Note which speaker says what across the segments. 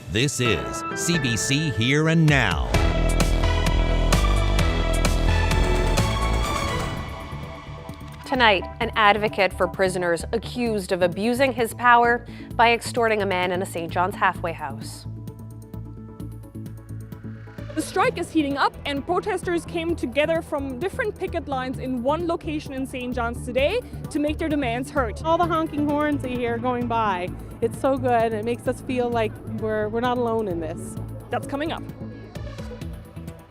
Speaker 1: This is CBC Here and Now.
Speaker 2: Tonight, an advocate for prisoners accused of abusing his power by extorting a man in a St. John's halfway house.
Speaker 3: The strike is heating up and protesters came together from different picket lines in one location in St. John's today to make their demands heard.
Speaker 4: All the honking horns you hear going by, it's so good. It makes us feel like we're not alone in this.
Speaker 3: That's coming up.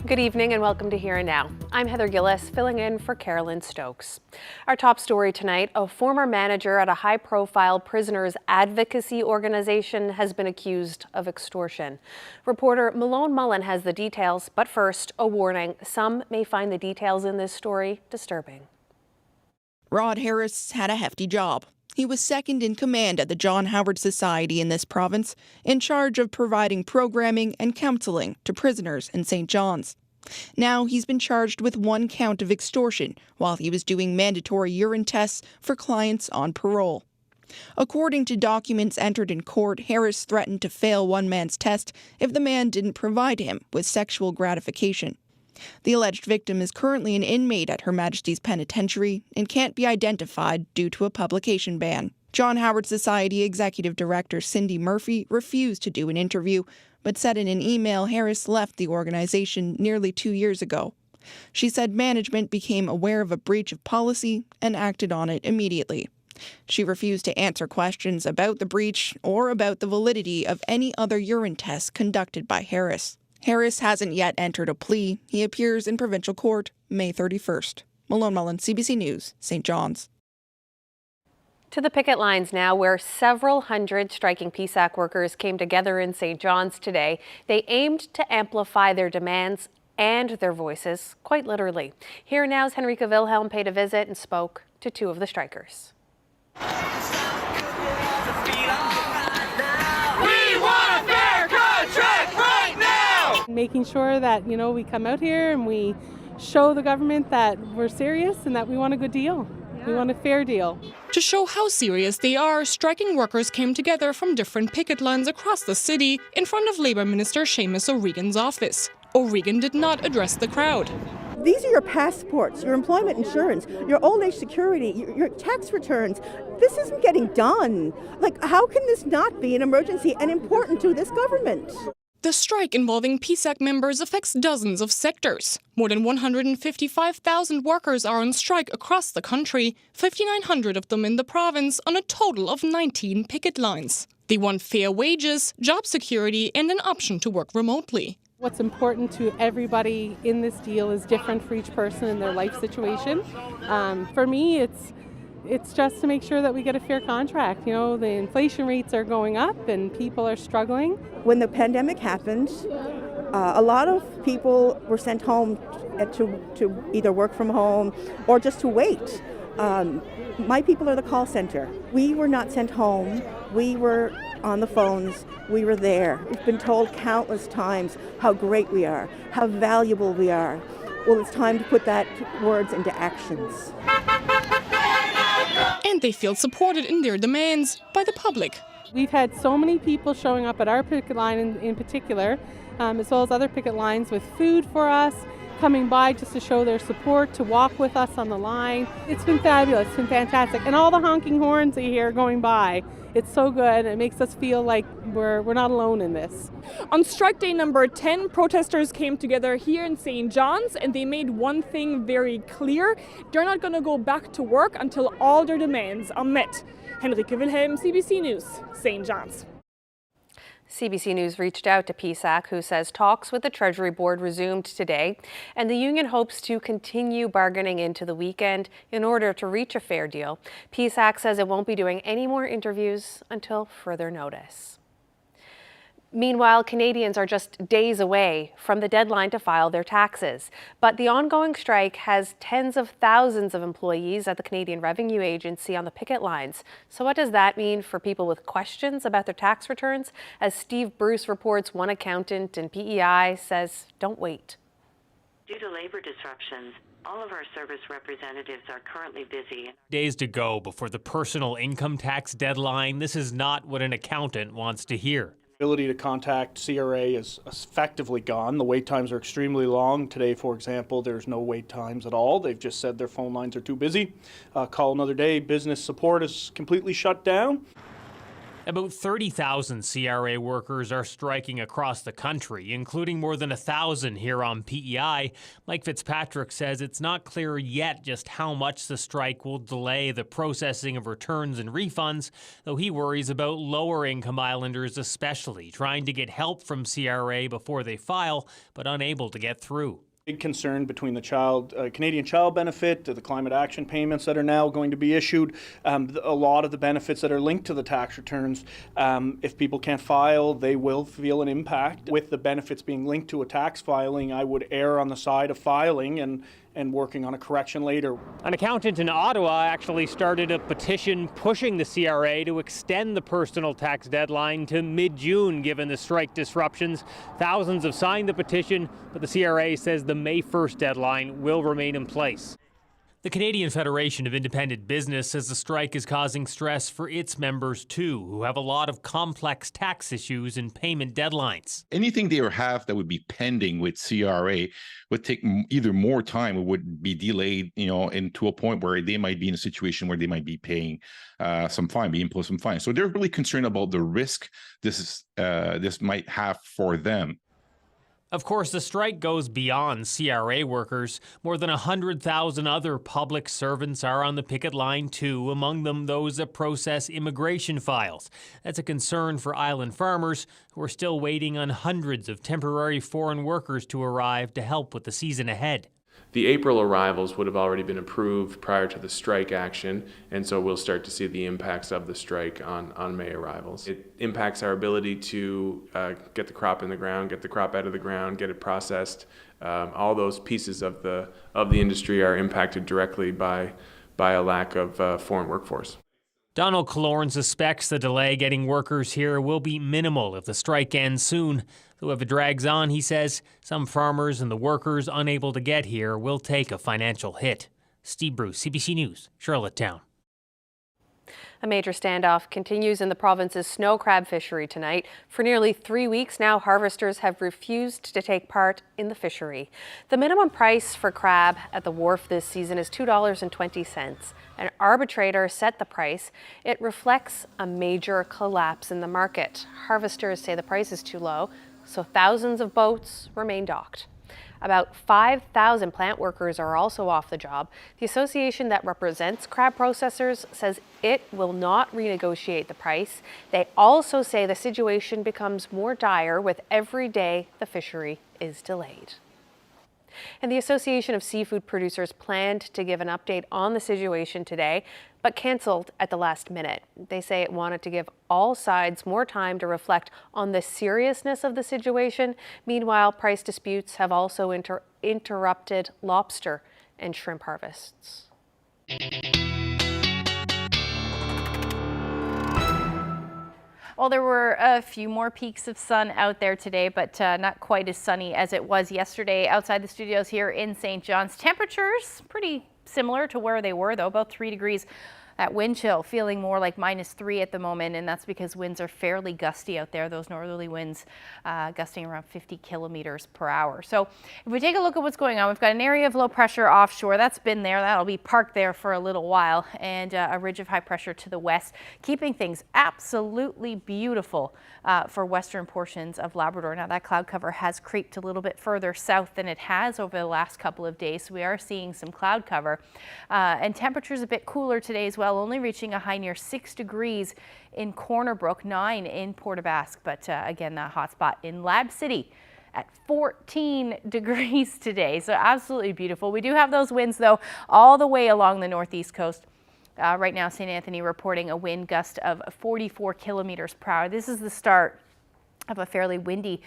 Speaker 2: Good evening and welcome to Here and Now. I'm Heather Gillis, filling in for Carolyn Stokes. Our top story tonight, a former manager at a high-profile prisoners advocacy organization has been accused of extortion. Reporter Malone Mullen has the details, but first, a warning. Some may find the details in this story disturbing.
Speaker 5: Rod Harris had a hefty job. He was second in command at the John Howard Society in this province, in charge of providing programming and counseling to prisoners in St. John's. Now he's been charged with one count of extortion while he was doing mandatory urine tests for clients on parole. According to documents entered in court, Harris threatened to fail one man's test if the man didn't provide him with sexual gratification. The alleged victim is currently an inmate at Her Majesty's Penitentiary and can't be identified due to a publication ban. John Howard Society Executive Director Cindy Murphy refused to do an interview, but said in an email Harris left the organization nearly 2 years ago. She said management became aware of a breach of policy and acted on it immediately. She refused to answer questions about the breach or about the validity of any other urine tests conducted by Harris. Harris hasn't yet entered a plea. He appears in provincial court May 31st. Malone Mullen, CBC News, St. John's.
Speaker 2: To the picket lines now, where several hundred striking PSAC workers came together in St. John's today. They aimed to amplify their demands and their voices, quite literally. Here Now's Henrika Wilhelm paid a visit and spoke to two of the strikers.
Speaker 4: Making sure that, we come out here and we show the government that we're serious and that we want a good deal. We want a fair deal.
Speaker 3: To show how serious they are, striking workers came together from different picket lines across the city in front of Labour Minister Seamus O'Regan's office. O'Regan did not address the crowd.
Speaker 6: These are your passports, your employment insurance, your old age security, your tax returns. This isn't getting done. How can this not be an emergency and important to this government?
Speaker 3: The strike involving PSAC members affects dozens of sectors. More than 155,000 workers are on strike across the country, 5,900 of them in the province on a total of 19 picket lines. They want fair wages, job security and an option to work remotely.
Speaker 4: What's important to everybody in this deal is different for each person in their life situation. For me, it's just to make sure that we get a fair contract. The inflation rates are going up and people are struggling.
Speaker 6: When the pandemic happened, a lot of people were sent home to either work from home or just to wait. My people are the call center. We were not sent home. We were on the phones. We were there. We've been told countless times how great we are, how valuable we are. Well, it's time to put that words into actions.
Speaker 3: And they feel supported in their demands by the public.
Speaker 4: We've had so many people showing up at our picket line in particular, as well as other picket lines with food for us, coming by just to show their support, to walk with us on the line. It's been fabulous, it's been fantastic. And all the honking horns you hear going by, it's so good. It makes us feel like we're not alone in this.
Speaker 3: On strike day number 10, protesters came together here in St. John's and they made one thing very clear. They're not going to go back to work until all their demands are met. Henrika Wilhelm, CBC News, St. John's.
Speaker 2: CBC News reached out to PSAC, who says talks with the Treasury Board resumed today, and the union hopes to continue bargaining into the weekend in order to reach a fair deal. PSAC says it won't be doing any more interviews until further notice. Meanwhile, Canadians are just days away from the deadline to file their taxes. But the ongoing strike has tens of thousands of employees at the Canadian Revenue Agency on the picket lines. So what does that mean for people with questions about their tax returns? As Steve Bruce reports, one accountant in PEI says, don't wait.
Speaker 7: Due to labor disruptions, all of our service representatives are currently busy.
Speaker 8: Days to go before the personal income tax deadline. This is not what an accountant wants to hear. Ability to contact CRA is effectively gone. The wait times are extremely long. Today, for example, there's no wait times at all. They've just said their phone lines are too busy. Call another day. Business support is completely shut down.
Speaker 9: About 30,000 CRA workers are striking across the country, including more than 1,000 here on PEI. Mike Fitzpatrick says it's not clear yet just how much the strike will delay the processing of returns and refunds, though he worries about lower-income islanders especially, trying to get help from CRA before they file, but unable to get through.
Speaker 8: Big concern between the Canadian Child Benefit, the climate action payments that are now going to be issued, a lot of the benefits that are linked to the tax returns. If people can't file, they will feel an impact. With the benefits being linked to a tax filing, I would err on the side of filing and working on a correction later.
Speaker 9: An accountant in Ottawa actually started a petition pushing the CRA to extend the personal tax deadline to mid-June given the strike disruptions. Thousands have signed the petition, but the CRA says the May 1st deadline will remain in place. The Canadian Federation of Independent Business says the strike is causing stress for its members too, who have a lot of complex tax issues and payment deadlines.
Speaker 10: Anything they have that would be pending with CRA would take either more time or would be delayed, into a point where they might be in a situation where they might be paying some fine, be imposed some fine. So they're really concerned about the risk this might have for them.
Speaker 9: Of course, the strike goes beyond CRA workers. More than 100,000 other public servants are on the picket line too, among them those that process immigration files. That's a concern for island farmers who are still waiting on hundreds of temporary foreign workers to arrive to help with the season ahead.
Speaker 11: The April arrivals would have already been approved prior to the strike action, and so we'll start to see the impacts of the strike on May arrivals. It impacts our ability to get the crop in the ground, get the crop out of the ground, get it processed. All those pieces of the industry are impacted directly by a lack of foreign workforce.
Speaker 9: Donald Killorn suspects the delay getting workers here will be minimal if the strike ends soon. Though if it drags on, he says, some farmers and the workers unable to get here will take a financial hit. Steve Bruce, CBC News, Charlottetown.
Speaker 2: A major standoff continues in the province's snow crab fishery tonight. For nearly 3 weeks now, harvesters have refused to take part in the fishery. The minimum price for crab at the wharf this season is $2.20. An arbitrator set the price. It reflects a major collapse in the market. Harvesters say the price is too low, so thousands of boats remain docked. About 5,000 plant workers are also off the job. The association that represents crab processors says it will not renegotiate the price. They also say the situation becomes more dire with every day the fishery is delayed. And the Association of Seafood Producers planned to give an update on the situation today, but canceled at the last minute. They say it wanted to give all sides more time to reflect on the seriousness of the situation. Meanwhile, price disputes have also interrupted lobster and shrimp harvests.
Speaker 12: Well, there were a few more peaks of sun out there today, but not quite as sunny as it was yesterday outside the studios here in St. John's. Temperatures pretty similar to where they were, though, about 3 degrees. That wind chill feeling more like -3 at the moment, and that's because winds are fairly gusty out there. Those northerly winds gusting around 50 kilometers per hour. So if we take a look at what's going on, we've got an area of low pressure offshore. That's been there. That'll be parked there for a little while, and a ridge of high pressure to the west, keeping things absolutely beautiful for western portions of Labrador. Now that cloud cover has creeped a little bit further south than it has over the last couple of days. So we are seeing some cloud cover, and temperatures a bit cooler today as well. Only reaching a high near 6 degrees in Corner Brook, 9 in Port aux Basques, but again, that hot spot in Lab City at 14 degrees today. So absolutely beautiful. We do have those winds though all the way along the northeast coast. Right now, St. Anthony reporting a wind gust of 44 kilometers per hour. This is the start of a fairly windy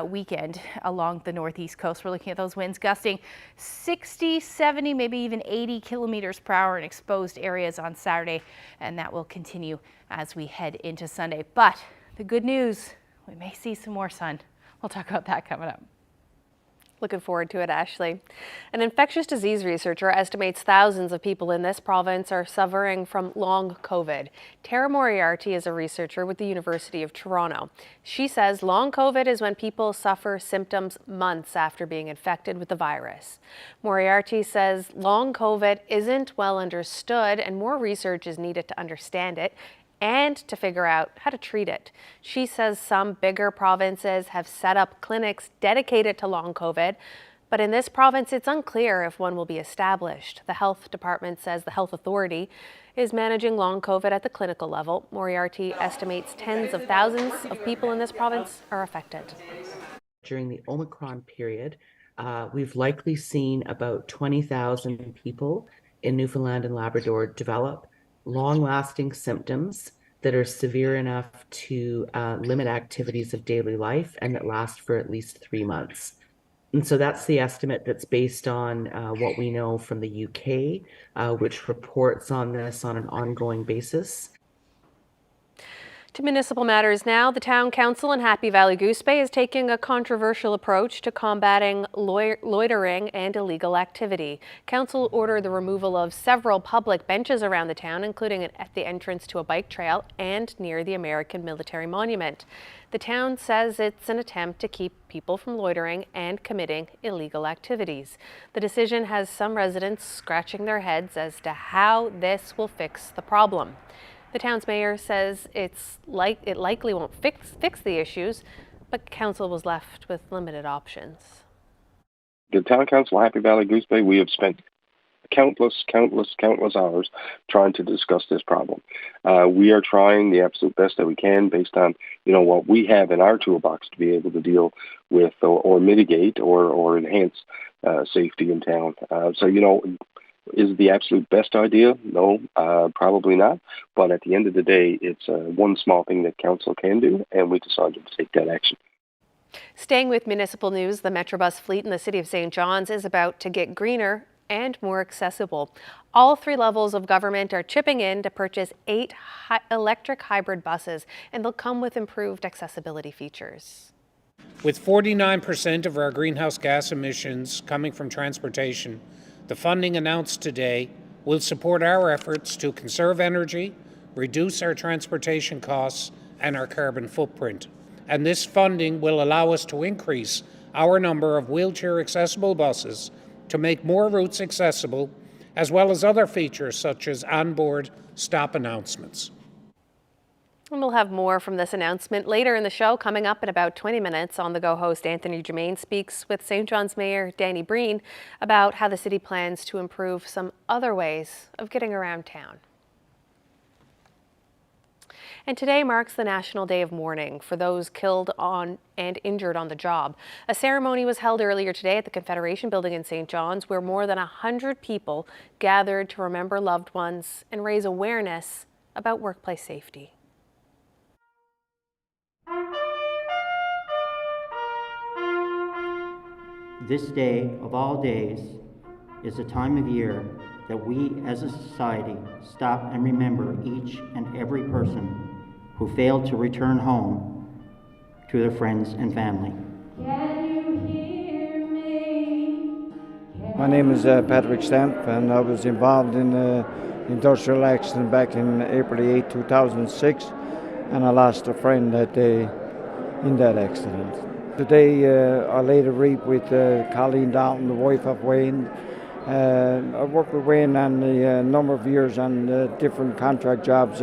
Speaker 12: weekend along the northeast coast. We're looking at those winds gusting 60, 70, maybe even 80 kilometers per hour in exposed areas on Saturday, and that will continue as we head into Sunday. But the good news, we may see some more sun. We'll talk about that coming up.
Speaker 2: Looking forward to it, Ashley. An infectious disease researcher estimates thousands of people in this province are suffering from long COVID. Tara Moriarty is a researcher with the University of Toronto. She says long COVID is when people suffer symptoms months after being infected with the virus. Moriarty says long COVID isn't well understood and more research is needed to understand it and to figure out how to treat it. She says some bigger provinces have set up clinics dedicated to long COVID, but in this province it's unclear if one will be established. The health department says the health authority is managing long COVID at the clinical level. Moriarty estimates tens of thousands of people in this province are affected.
Speaker 13: During the Omicron period, we've likely seen about 20,000 people in Newfoundland and Labrador develop long-lasting symptoms that are severe enough to limit activities of daily life and that last for at least 3 months. And so that's the estimate that's based on what we know from the UK, which reports on this on an ongoing basis.
Speaker 2: To municipal matters now, the Town Council in Happy Valley Goose Bay is taking a controversial approach to combating loitering and illegal activity. Council ordered the removal of several public benches around the town, including at the entrance to a bike trail and near the American Military Monument. The town says it's an attempt to keep people from loitering and committing illegal activities. The decision has some residents scratching their heads as to how this will fix the problem. The town's mayor says it likely won't fix the issues, but council was left with limited options.
Speaker 14: The Town Council of Happy Valley Goose Bay, we have spent countless hours trying to discuss this problem. We are trying the absolute best that we can based on, what we have in our toolbox to be able to deal with or mitigate or enhance safety in town. Is it the absolute best idea? No, probably not. But at the end of the day, it's one small thing that council can do, and we decided to take that action.
Speaker 2: Staying with municipal news, the Metrobus fleet in the city of St. John's is about to get greener and more accessible. All 3 levels of government are chipping in to purchase 8 electric hybrid buses, and they'll come with improved accessibility features.
Speaker 15: With 49% of our greenhouse gas emissions coming from transportation, the funding announced today will support our efforts to conserve energy, reduce our transportation costs and our carbon footprint. And this funding will allow us to increase our number of wheelchair-accessible buses to make more routes accessible, as well as other features such as onboard stop announcements.
Speaker 2: And we'll have more from this announcement later in the show. Coming up in about 20 minutes, On the Go host Anthony Germain speaks with St. John's Mayor Danny Breen about how the city plans to improve some other ways of getting around town. And today marks the National Day of Mourning for those killed on and injured on the job. A ceremony was held earlier today at the Confederation Building in St. John's, where more than 100 people gathered to remember loved ones and raise awareness about workplace safety.
Speaker 16: This day of all days is a time of year that we as a society stop and remember each and every person who failed to return home to their friends and family.
Speaker 17: Can you hear me?
Speaker 18: My name is Patrick Stamp, and I was involved in an industrial accident back in April 8, 2006, and I lost a friend that day in that accident. Today I laid a wreath with Colleen Jones, the wife of Wayne. I worked with Wayne on a number of years on different contract jobs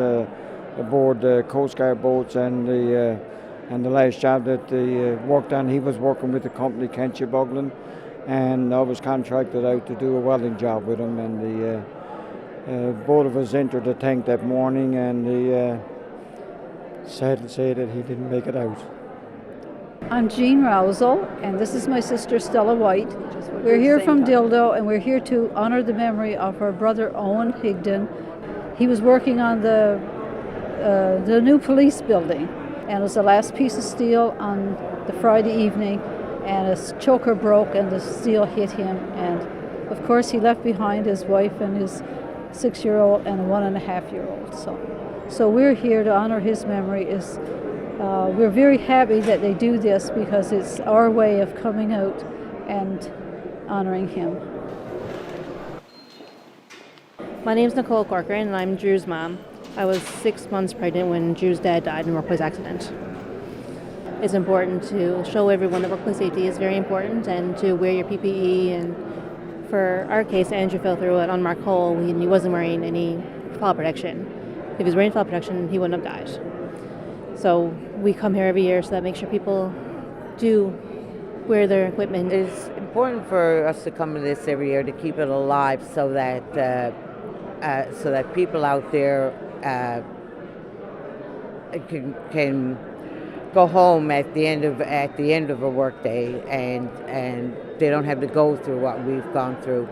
Speaker 18: aboard Coast Guard boats, and the last job that they worked on, he was working with the company Kenchi Buglin, and I was contracted out to do a welding job with him, and both of us entered the tank that morning, and sad to say that he didn't make it out.
Speaker 19: I'm Jean Rousel, and this is my sister Stella White. We're here from Dildo, and we're here to honor the memory of her brother Owen Higdon. He was working on the new police building, and it was the last piece of steel on the Friday evening, and his choker broke and the steel hit him, and of course he left behind his wife and his 6-year-old and a 1.5-year-old. So we're here to honor his memory. We're very happy that they do this because it's our way of coming out and honoring him.
Speaker 20: My name is Nicole Corcoran and I'm Drew's mom. I was 6 months pregnant when Drew's dad died in a workplace accident. It's important to show everyone that workplace safety is very important and to wear your PPE. And for our case, Andrew fell through an unmarked hole and he wasn't wearing any fall protection. If he was wearing fall protection, he wouldn't have died. So we come here every year so that makes sure people do wear their equipment.
Speaker 21: It's important for us to come to this every year to keep it alive so that people out there can go home at the end of a workday and they don't have to go through what we've gone through.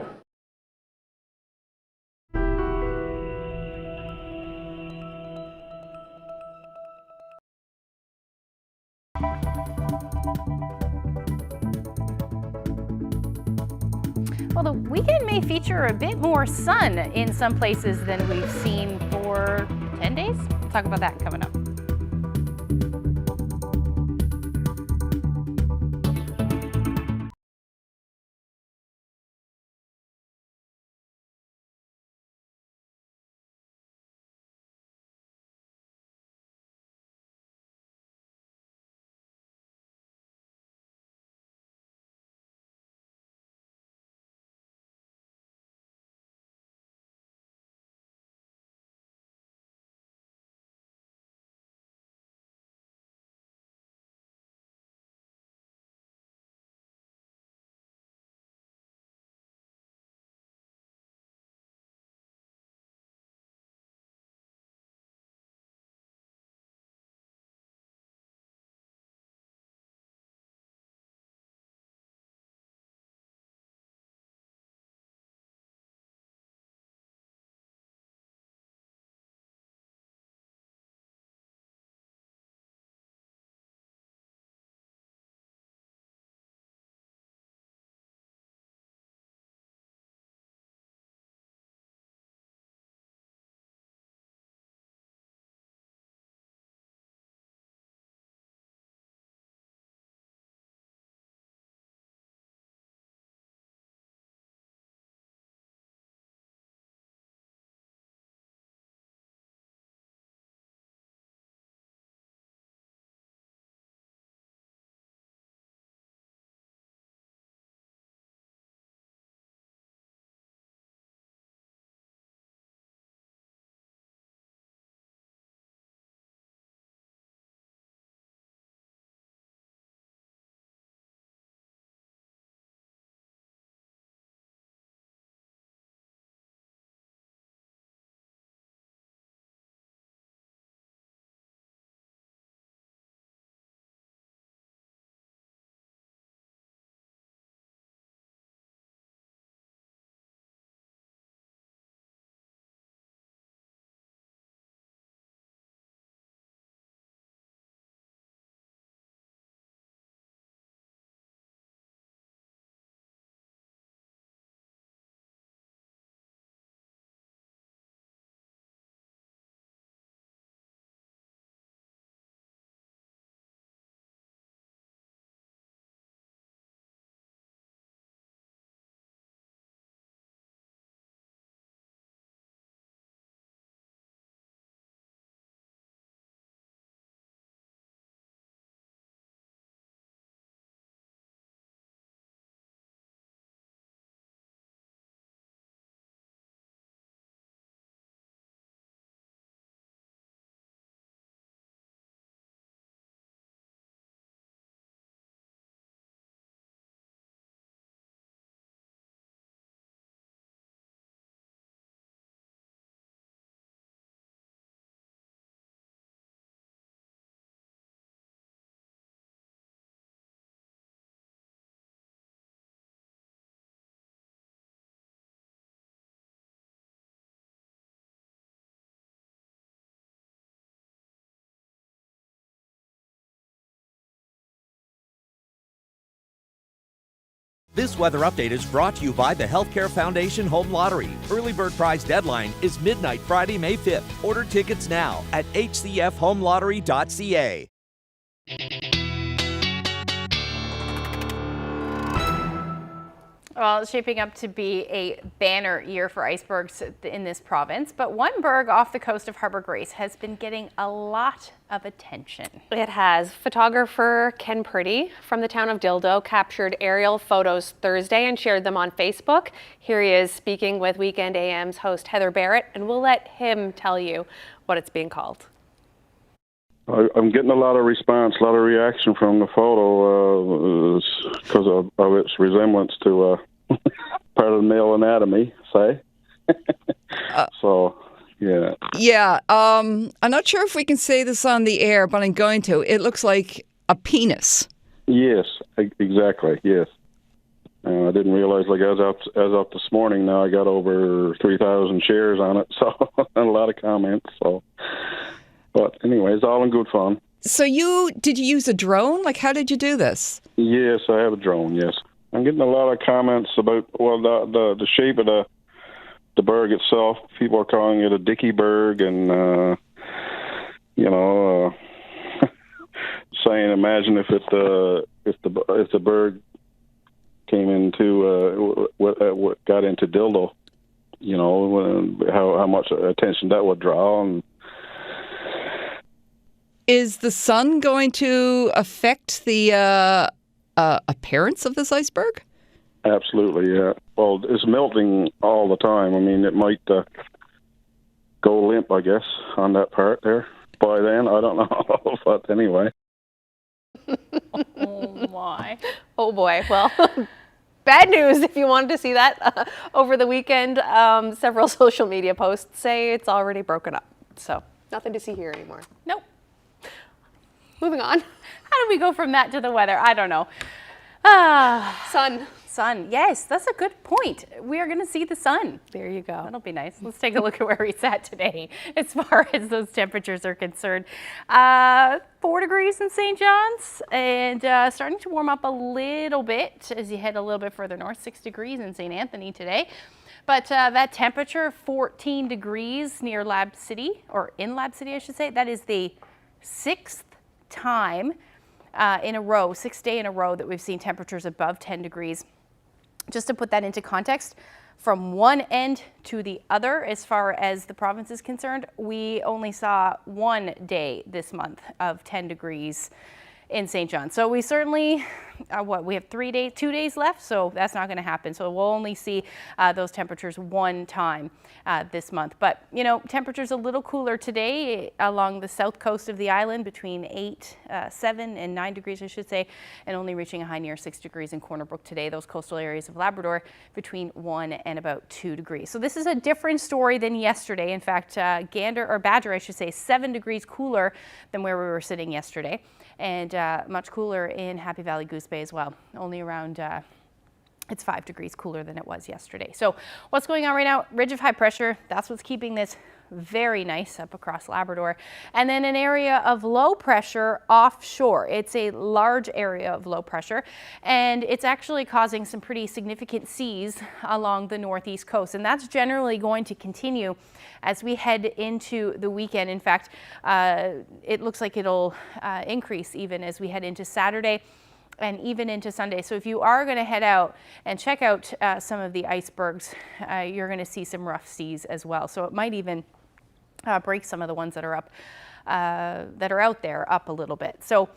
Speaker 12: Well, the weekend may feature a bit more sun in some places than we've seen for 10 days. We'll talk about that coming up.
Speaker 1: This weather update is brought to you by the Healthcare Foundation Home Lottery. Early bird prize deadline is midnight Friday, May 5th. Order tickets now at hcfhomelottery.ca.
Speaker 12: Well, it's shaping up to be a banner year for icebergs in this province, but one berg off the coast of Harbour Grace has been getting a lot of attention.
Speaker 2: It has. Photographer Ken Purdy from the town of Dildo captured aerial photos Thursday and shared them on Facebook. Here he is speaking with Weekend AM's host Heather Barrett, and we'll let him tell you what it's being called.
Speaker 5: I'm getting a lot of response, a lot of reaction from the photo because of its resemblance to part of the male anatomy, say. So, yeah.
Speaker 22: Yeah, I'm not sure if we can say this on the air, but I'm going to. It looks like a penis.
Speaker 5: Yes, exactly, yes. I didn't realize, like, as of this morning, now I got over 3,000 shares on it, so, and a lot of comments, so. But anyway, it's all in good fun.
Speaker 22: So did you use a drone? Like, how did you do this?
Speaker 5: Yes, I have a drone, yes. I'm getting a lot of comments about, well, the shape of the berg itself. People are calling it a Dickie Berg and, saying, imagine if the berg came into, what got into Dildo, how much attention that would draw. And
Speaker 22: is the sun going to affect the appearance of this iceberg?
Speaker 5: Absolutely, yeah. Well, it's melting all the time. I mean, it might go limp, I guess, on that part there. By then, I don't know, but anyway.
Speaker 12: Oh, my.
Speaker 2: Oh, boy. Well, bad news if you wanted to see that over the weekend. Several social media posts say it's already broken up. So nothing to see here anymore.
Speaker 12: Nope.
Speaker 2: Moving on.
Speaker 12: How do we go from that to the weather? I don't know. Sun. Yes, that's a good point. We are going to see the sun.
Speaker 2: There you go.
Speaker 12: That'll be nice. Let's take a look at where he's at today as far as those temperatures are concerned. 4 degrees in St. John's and starting to warm up a little bit as you head a little bit further north. 6 degrees in St. Anthony today. But that temperature, 14 degrees near Lab City, or in Lab City, I should say, that is the 6th time in a row, 6th day in a row that we've seen temperatures above 10 degrees. Just to put that into context, from one end to the other, as far as the province is concerned, we only saw one day this month of 10 degrees in St. John. So we certainly, we have 2 days left, so that's not going to happen. So we'll only see those temperatures one time this month. But, temperatures a little cooler today along the south coast of the island, between 7 and 9 degrees, I should say, and only reaching a high near 6 degrees in Corner Brook today. Those coastal areas of Labrador between 1 and about 2 degrees. So this is a different story than yesterday. In fact, Badger, I should say, 7 degrees cooler than where we were sitting yesterday. And much cooler in Happy Valley Goose Bay as well. Only around, it's 5 degrees cooler than it was yesterday. So what's going on right now? Ridge of high pressure, that's what's keeping this very nice up across Labrador. And then an area of low pressure offshore. It's a large area of low pressure, and it's actually causing some pretty significant seas along the northeast coast. And that's generally going to continue as we head into the weekend. In fact, it looks like it'll increase even as we head into Saturday and even into Sunday. So if you are going to head out and check out some of the icebergs, you're going to see some rough seas as well. So it might even break some of the ones that are up, that are out there up a little bit. So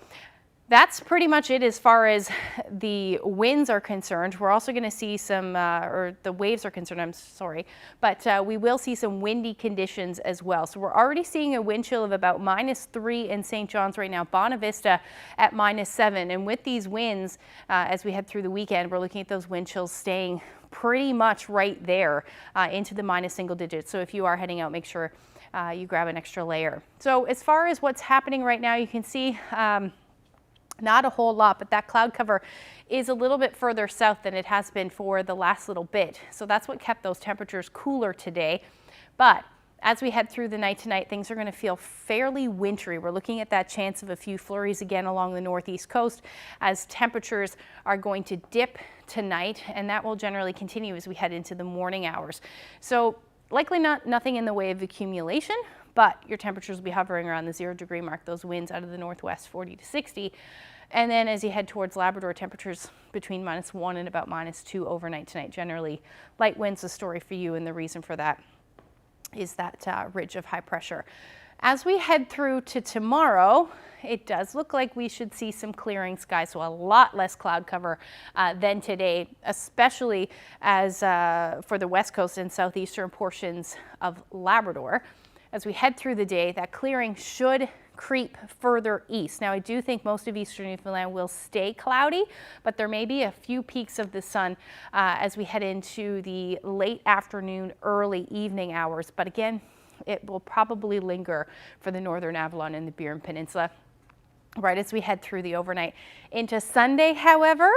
Speaker 12: that's pretty much it as far as the winds are concerned. We're also going to see some, or the waves are concerned, I'm sorry, but we will see some windy conditions as well. So we're already seeing a wind chill of about -3 in St. John's right now, Bonavista at -7. And with these winds, as we head through the weekend, we're looking at those wind chills staying pretty much right there into the minus single digits. So if you are heading out, make sure you grab an extra layer. So as far as what's happening right now, you can see not a whole lot, but that cloud cover is a little bit further south than it has been for the last little bit. So that's what kept those temperatures cooler today. But as we head through the night tonight, things are going to feel fairly wintry. We're looking at that chance of a few flurries again along the northeast coast as temperatures are going to dip tonight, and that will generally continue as we head into the morning hours. So likely nothing in the way of accumulation, but your temperatures will be hovering around the 0 degree mark, those winds out of the northwest 40 to 60. And then as you head towards Labrador, temperatures between -1 and about -2 overnight tonight. Generally, light winds, the story for you, and the reason for that is that ridge of high pressure. As we head through to tomorrow, it does look like we should see some clearing skies, so a lot less cloud cover than today, especially as for the west coast and southeastern portions of Labrador. As we head through the day, that clearing should creep further east. Now, I do think most of eastern Newfoundland will stay cloudy, but there may be a few peaks of the sun as we head into the late afternoon, early evening hours. But again, it will probably linger for the northern Avalon and the Burin Peninsula right as we head through the overnight. Into Sunday, however,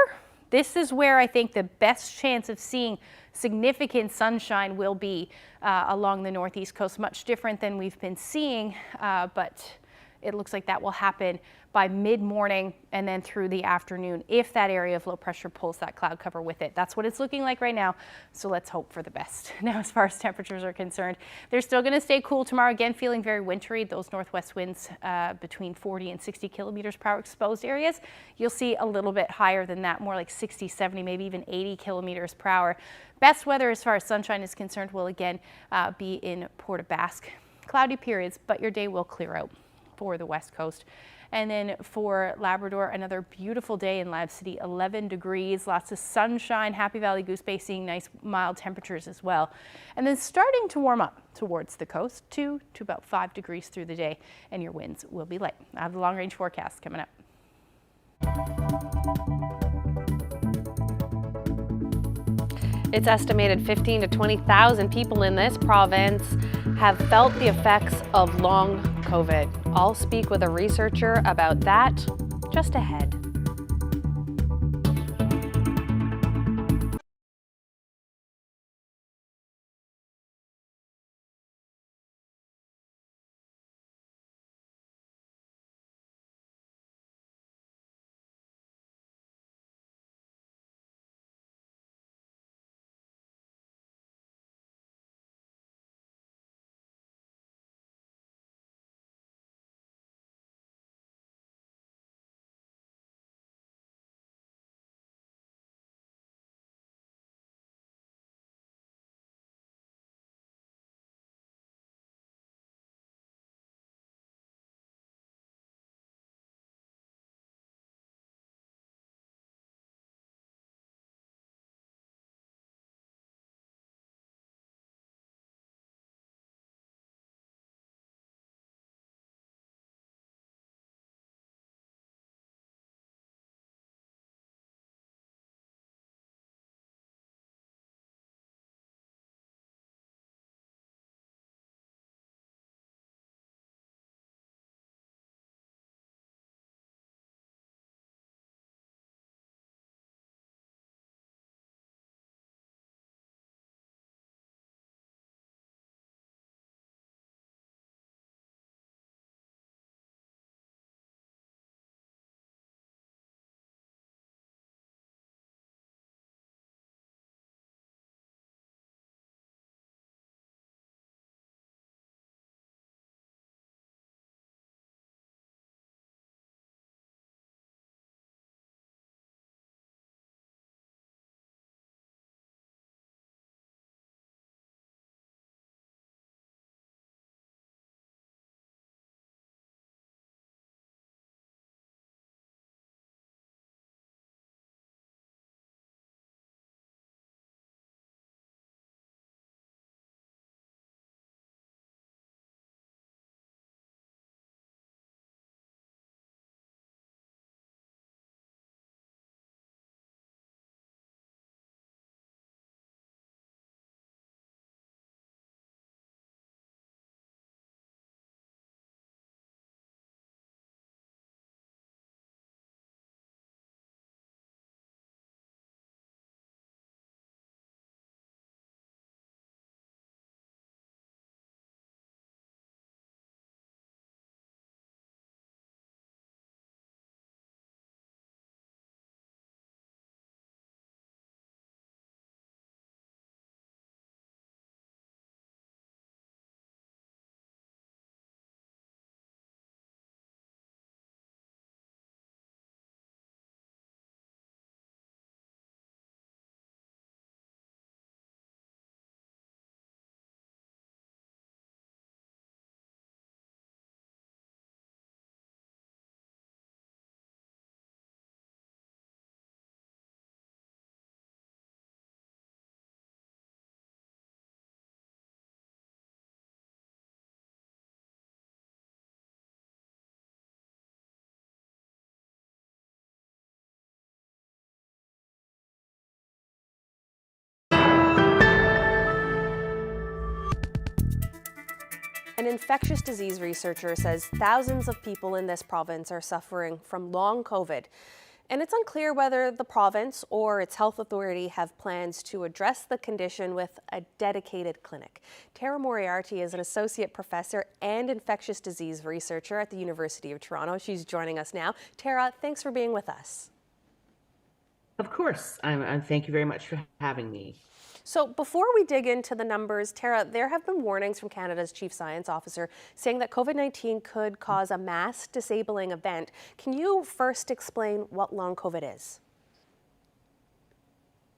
Speaker 12: this is where I think the best chance of seeing significant sunshine will be along the northeast coast. Much different than we've been seeing, but it looks like that will happen by mid-morning and then through the afternoon if that area of low pressure pulls that cloud cover with it. That's what it's looking like right now, so let's hope for the best. Now, as far as temperatures are concerned, they're still going to stay cool tomorrow. Again, feeling very wintry. Those northwest winds between 40 and 60 kilometers per hour exposed areas. You'll see a little bit higher than that, more like 60, 70, maybe even 80 kilometers per hour. Best weather as far as sunshine is concerned will again be in Port aux Basques. Cloudy periods, but your day will clear out for the west coast. And then for Labrador, another beautiful day in Lab City, 11 degrees, lots of sunshine. Happy Valley Goose Bay seeing nice mild temperatures as well. And then starting to warm up towards the coast, 2 to about 5 degrees through the day, and your winds will be light. I have the long range forecast coming up.
Speaker 2: It's estimated 15 to 20,000 people in this province have felt the effects of long COVID. I'll speak with a researcher about that just ahead. An infectious disease researcher says thousands of people in this province are suffering from long COVID. And it's unclear whether the province or its health authority have plans to address the condition with a dedicated clinic. Tara Moriarty is an associate professor and infectious disease researcher at the University of Toronto. She's joining us now. Tara, thanks for being with us.
Speaker 13: Of course. Thank you very much for having me.
Speaker 2: So before we dig into the numbers, Tara, there have been warnings from Canada's Chief Science Officer saying that COVID-19 could cause a mass disabling event. Can you first explain what long COVID is?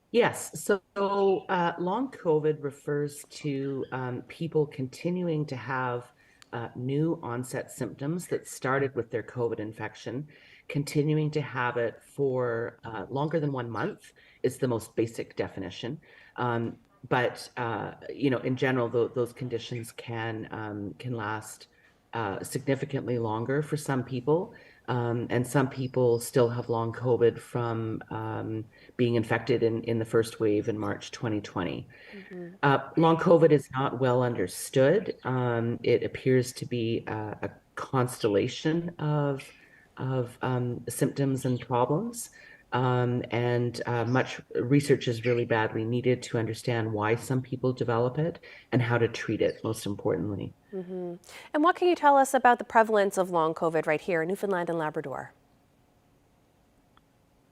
Speaker 13: Yes. So long COVID refers to people continuing to have new onset symptoms that started with their COVID infection, continuing to have it for longer than 1 month is the most basic definition. But in general, those conditions can last significantly longer for some people. And some people still have long COVID from being infected in the first wave in March 2020. Long COVID is not well understood. It appears to be a constellation of symptoms and problems. And much research is really badly needed to understand why some people develop it and how to treat it, most importantly.
Speaker 2: And what can you tell us about the prevalence of long COVID right here in Newfoundland and Labrador?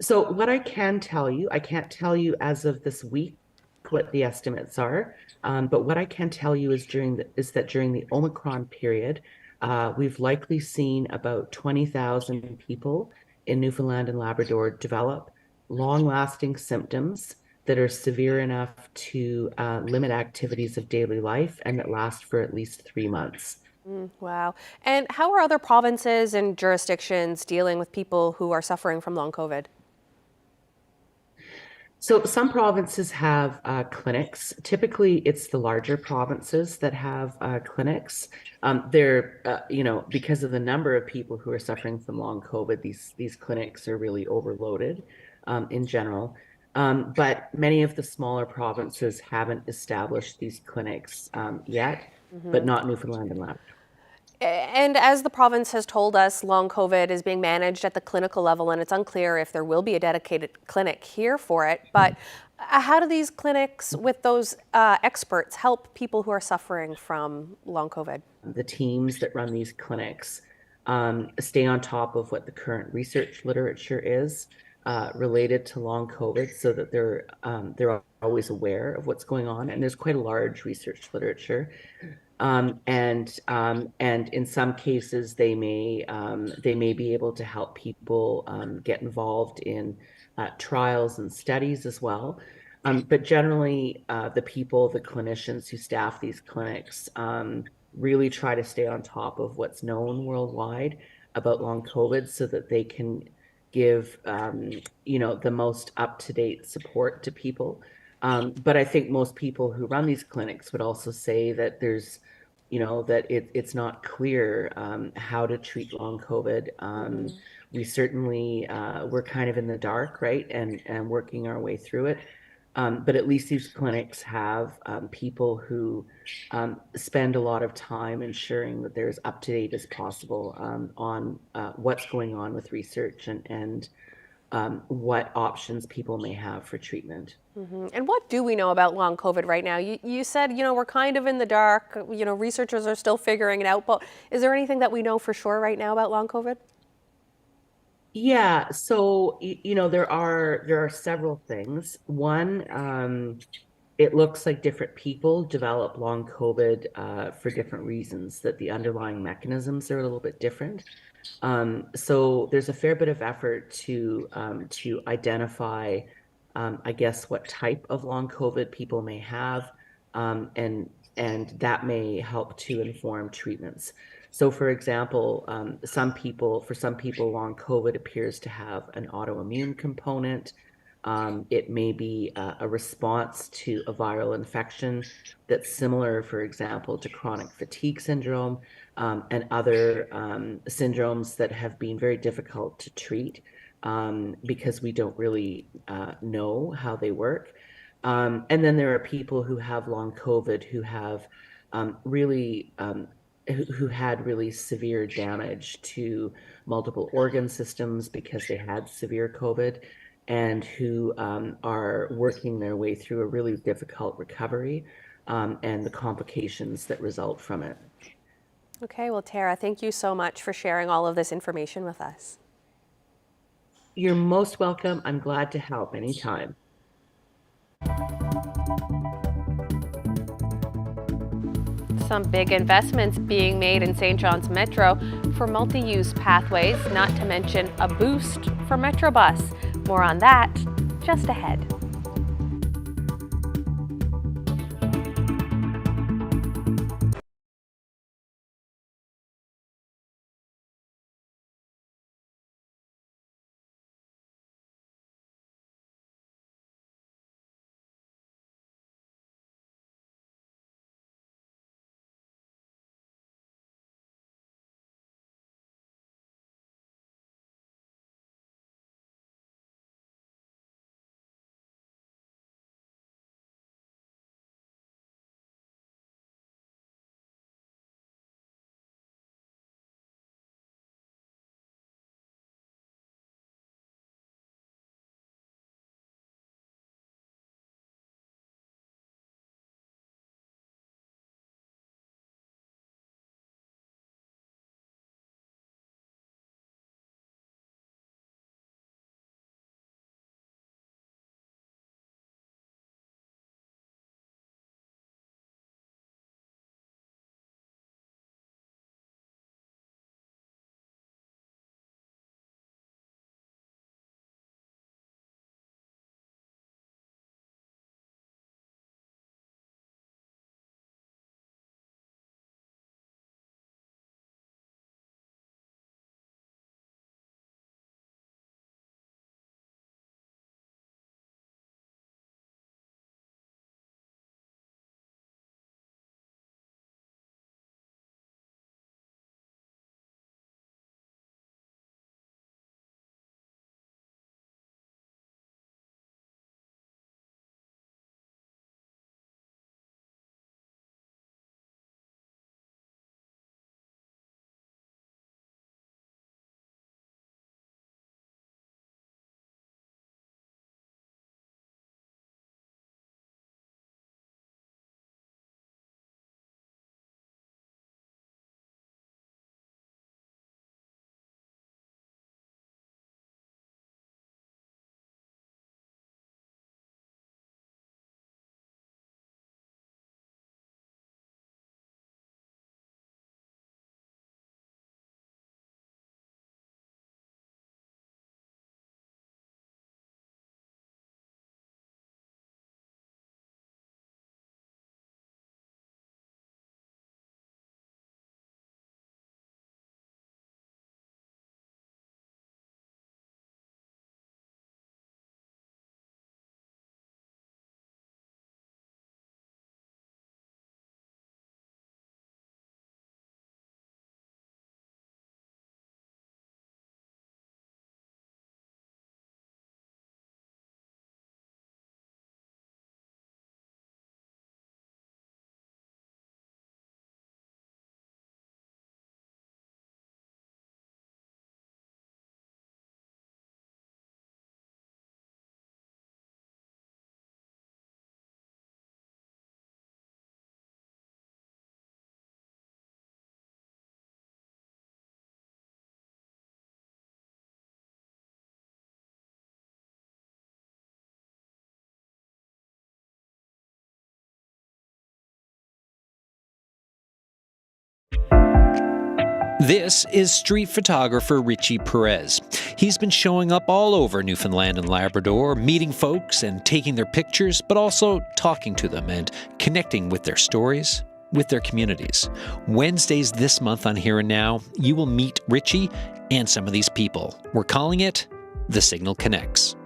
Speaker 13: So what I can tell you, I can't tell you as of this week what the estimates are, but what I can tell you is that during the Omicron period, we've likely seen about 20,000 people in Newfoundland and Labrador develop long-lasting symptoms that are severe enough to limit activities of daily life and that last for at least 3 months.
Speaker 2: Wow. And how are other provinces and jurisdictions dealing with people who are suffering from long COVID?
Speaker 13: So some provinces have clinics. Typically, it's the larger provinces that have clinics. They're, because of the number of people who are suffering from long COVID, these clinics are really overloaded in general. But many of the smaller provinces haven't established these clinics yet, but not Newfoundland and Labrador.
Speaker 2: And as the province has told us, long COVID is being managed at the clinical level, and it's unclear if there will be a dedicated clinic here for it. But how do these clinics with those experts help people who are suffering from long COVID?
Speaker 13: The teams that run these clinics stay on top of what the current research literature is related to long COVID, so that they're always aware of what's going on. And there's quite a large research literature. And in some cases, they may be able to help people get involved in trials and studies as well. But generally, the clinicians who staff these clinics really try to stay on top of what's known worldwide about long COVID, so that they can give the most up-to-date support to people. But I think most people who run these clinics would also say that there's, that it's not clear how to treat long COVID. We certainly, we're kind of in the dark, right, and working our way through it. But at least these clinics have people who spend a lot of time ensuring that they're as up-to-date as possible on what's going on with research and what options people may have for treatment.
Speaker 2: And what do we know about long COVID right now? You said, we're kind of in the dark, researchers are still figuring it out, but is there anything that we know for sure right now about long COVID?
Speaker 13: Yeah, so, there are several things. One, it looks like different people develop long COVID for different reasons, that the underlying mechanisms are a little bit different. So there's a fair bit of effort to identify, I guess, what type of long COVID people may have, and that may help to inform treatments. So, for example, for some people, long COVID appears to have an autoimmune component. It may be a response to a viral infection that's similar, for example, to chronic fatigue syndrome and other syndromes that have been very difficult to treat because we don't really know how they work. And then there are people who have long COVID who have really who had really severe damage to multiple organ systems because they had severe COVID, and who are working their way through a really difficult recovery and the complications that result from it.
Speaker 2: Okay, well, Tara, thank you so much for sharing all of this information with us.
Speaker 13: You're most welcome. I'm glad to help anytime.
Speaker 2: Some big investments being made in St. John's Metro for multi-use pathways, not to mention a boost for Metrobus. More on that just ahead.
Speaker 4: This is street photographer Richie Perez. He's been showing up all over Newfoundland and Labrador, meeting folks and taking their pictures, but also talking to them and connecting with their stories, with their communities. Wednesdays this month on Here and Now, you will meet Richie and some of these people. We're calling it The Signal Connects.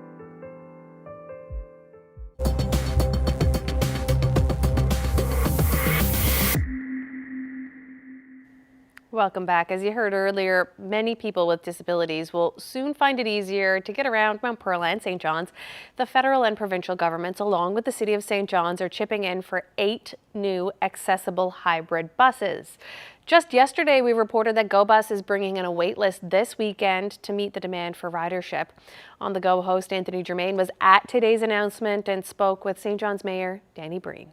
Speaker 2: Welcome back. As you heard earlier, many people with disabilities will soon find it easier to get around Mount Pearl and St. John's. The federal and provincial governments, along with the City of St. John's, are chipping in for 8 new accessible hybrid buses. Just yesterday, we reported that GoBus is bringing in a wait list this weekend to meet the demand for ridership. On the Go host Anthony Germain was at today's announcement and spoke with St. John's Mayor Danny Breen.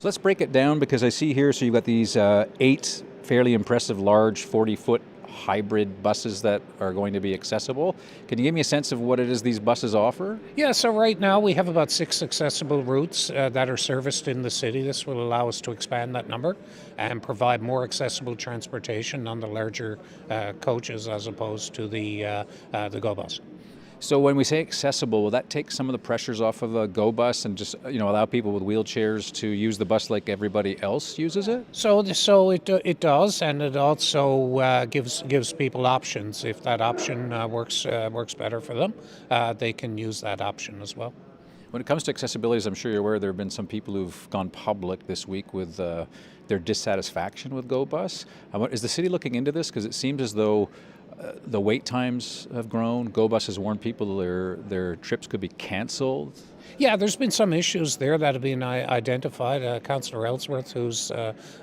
Speaker 3: Let's break it down, because I see here, so you've got these 8 fairly impressive large 40-foot hybrid buses that are going to be accessible. Can you give me a sense of what it is these buses offer?
Speaker 15: Yeah, so right now we have about 6 accessible routes that are serviced in the city. This will allow us to expand that number and provide more accessible transportation on the larger coaches as opposed to the Go bus.
Speaker 3: So when we say accessible, will that take some of the pressures off of a Go bus and just allow people with wheelchairs to use the bus like everybody else uses it?
Speaker 15: So it does, and it also gives people options. If that option works better for them, they can use that option as well.
Speaker 3: When it comes to accessibility, as I'm sure you're aware, there have been some people who've gone public this week with their dissatisfaction with Go bus. Is the city looking into this? Because it seems as though the wait times have grown. Go bus has warned people their trips could be cancelled.
Speaker 15: Yeah, there's been some issues there that have been identified. Councillor Ellsworth, who's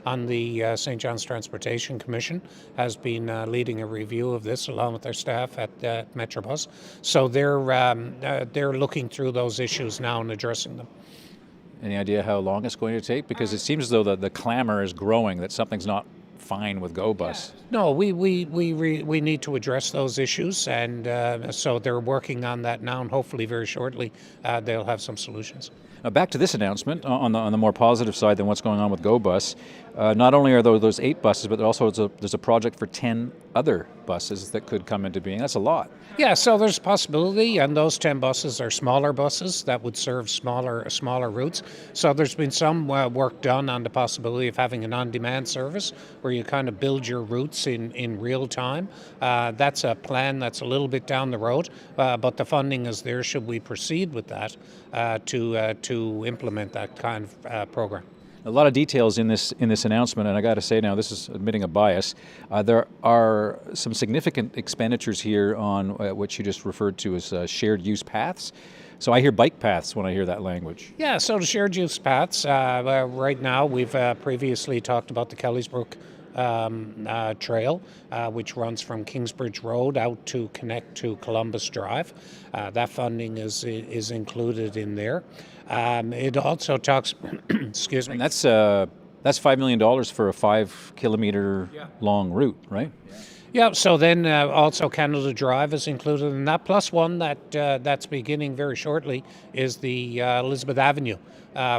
Speaker 15: on the St. John's Transportation Commission, has been leading a review of this along with their staff at Metrobus. So they're looking through those issues now and addressing them.
Speaker 3: Any idea how long it's going to take? Because it seems as though the clamor is growing that something's not fine with Go bus.
Speaker 15: No, we need to address those issues, and so they're working on that now, and hopefully very shortly they'll have some solutions.
Speaker 3: Now back to this announcement on the more positive side than what's going on with Go bus. Not only are those 8 buses, but also there's a project for 10 other buses that could come into being. That's a lot.
Speaker 15: Yeah, so there's a possibility, and those 10 buses are smaller buses that would serve smaller routes. So there's been some work done on the possibility of having an on-demand service where you kind of build your routes in real time. That's a plan that's a little bit down the road, but the funding is there should we proceed with that to implement that kind of program.
Speaker 3: A lot of details in this announcement, and I got to say now, this is admitting a bias. There are some significant expenditures here on what you just referred to as shared use paths. So I hear bike paths when I hear that language.
Speaker 15: Yeah, so the shared use paths, right now we've previously talked about the Kellysbrook trail, which runs from Kingsbridge Road out to connect to Columbus Drive. That funding is included in there. It also talks, excuse me.
Speaker 3: And that's $5 million for a 5-kilometer long route, right?
Speaker 15: Yeah, so then also Canada Drive is included in that, plus one that's beginning very shortly is the Elizabeth Avenue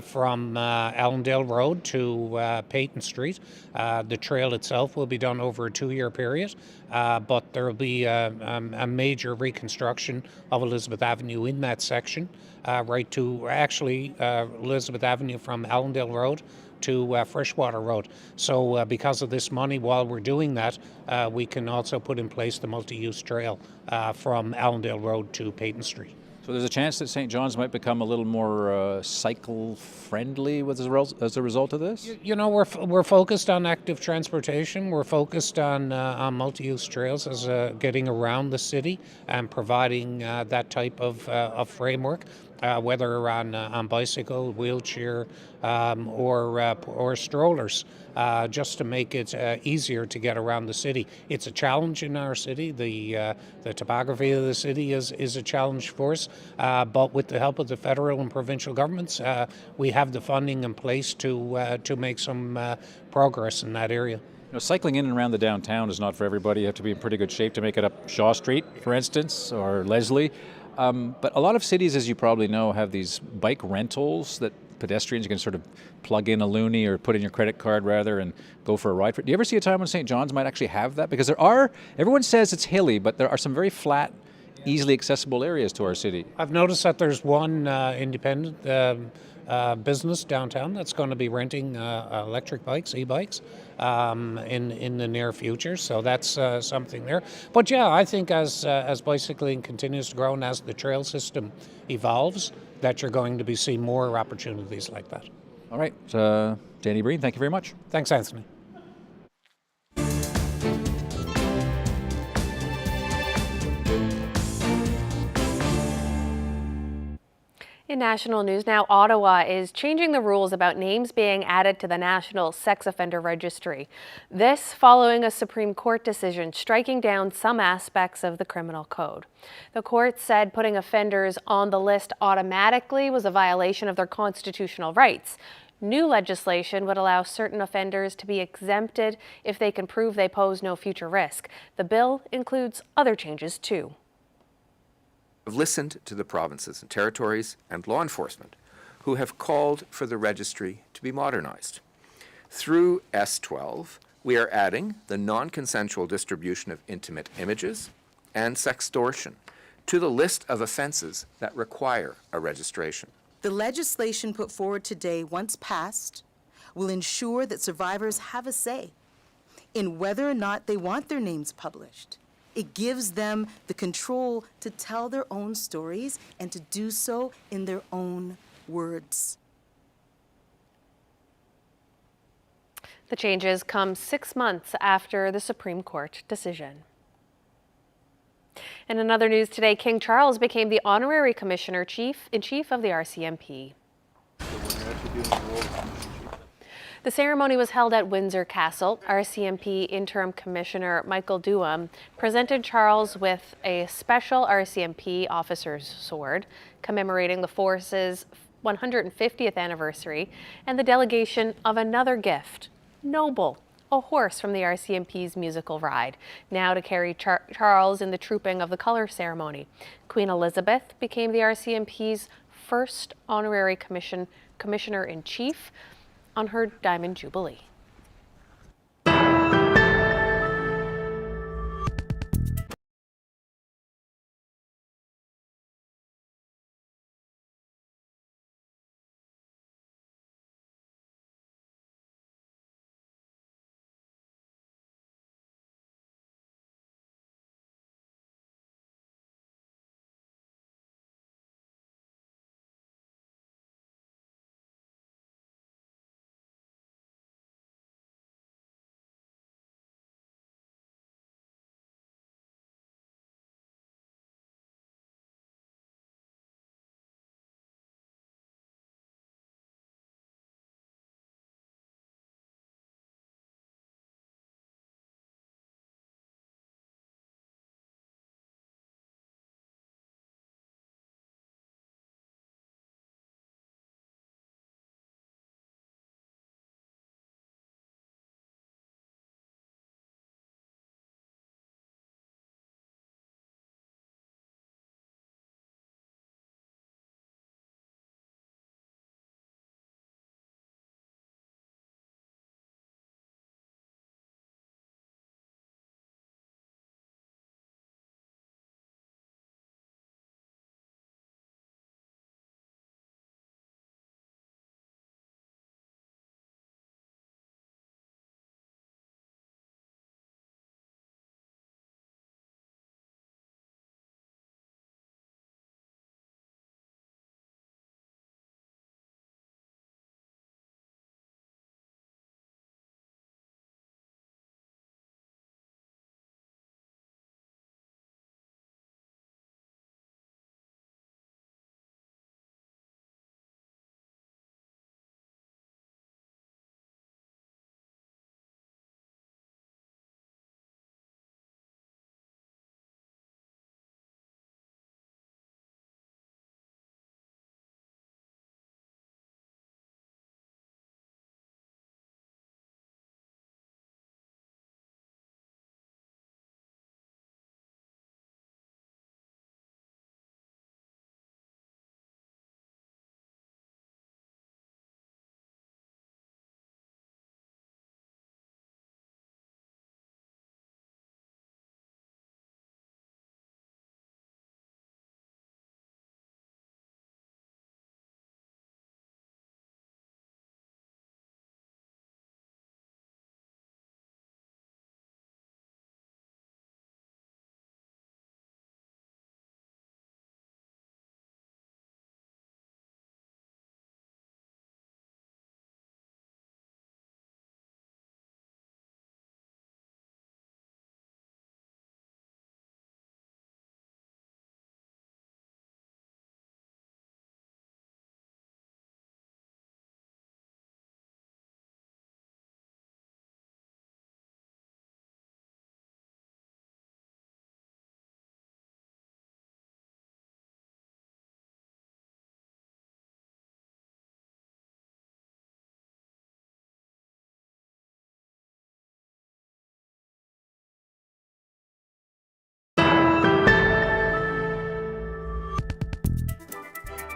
Speaker 15: from Allendale Road to Peyton Street. The trail itself will be done over a 2-year period, but there will be a major reconstruction of Elizabeth Avenue in that section, right to actually Elizabeth Avenue from Allendale Road to Freshwater Road. So because of this money, while we're doing that, we can also put in place the multi-use trail from Allendale Road to Peyton Street.
Speaker 3: So there's a chance that St. John's might become a little more cycle-friendly as a result of this?
Speaker 15: You know, we're focused on active transportation. We're focused on multi-use trails as getting around the city and providing that type of framework. Whether on bicycle, wheelchair, or strollers, just to make it easier to get around the city. It's a challenge in our city. The topography of the city is a challenge for us, but with the help of the federal and provincial governments, we have the funding in place to make some progress in that area.
Speaker 3: Cycling in and around the downtown is not for everybody. You have to be in pretty good shape to make it up Shaw Street, for instance, or Leslie. But a lot of cities, as you probably know, have these bike rentals that pedestrians can sort of plug in a loonie or put in your credit card rather and go for a ride. Do you ever see a time when St. John's might actually have that? Because everyone says it's hilly, but there are some very flat, easily accessible areas to our city.
Speaker 15: I've noticed that there's one independent business downtown that's going to be renting electric bikes, e-bikes, in the near future. So that's something there. But yeah, I think as bicycling continues to grow and as the trail system evolves, that you're going to be seeing more opportunities like that.
Speaker 3: All right, Danny Breen, thank you very much.
Speaker 15: Thanks, Anthony.
Speaker 2: In national news now, Ottawa is changing the rules about names being added to the National Sex Offender Registry. This following a Supreme Court decision striking down some aspects of the criminal code. The court said putting offenders on the list automatically was a violation of their constitutional rights. New legislation would allow certain offenders to be exempted if they can prove they pose no future risk. The bill includes other changes too.
Speaker 6: Have listened to the provinces and territories and law enforcement who have called for the registry to be modernized. Through S12, we are adding the non-consensual distribution of intimate images and sextortion to the list of offenses that require a registration.
Speaker 7: The legislation put forward today, once passed, will ensure that survivors have a say in whether or not they want their names published. It gives them the control to tell their own stories and to do so in their own words.
Speaker 2: The changes come 6 months after the Supreme Court decision. And in other news today, King Charles became the honorary commissioner-in-chief of the RCMP. The ceremony was held at Windsor Castle. RCMP Interim Commissioner Michael Duham presented Charles with a special RCMP officer's sword commemorating the force's 150th anniversary and the delegation of another gift, Noble, a horse from the RCMP's musical ride, now to carry Charles in the trooping of the colour ceremony. Queen Elizabeth became the RCMP's first honorary commissioner-in-chief on her Diamond Jubilee.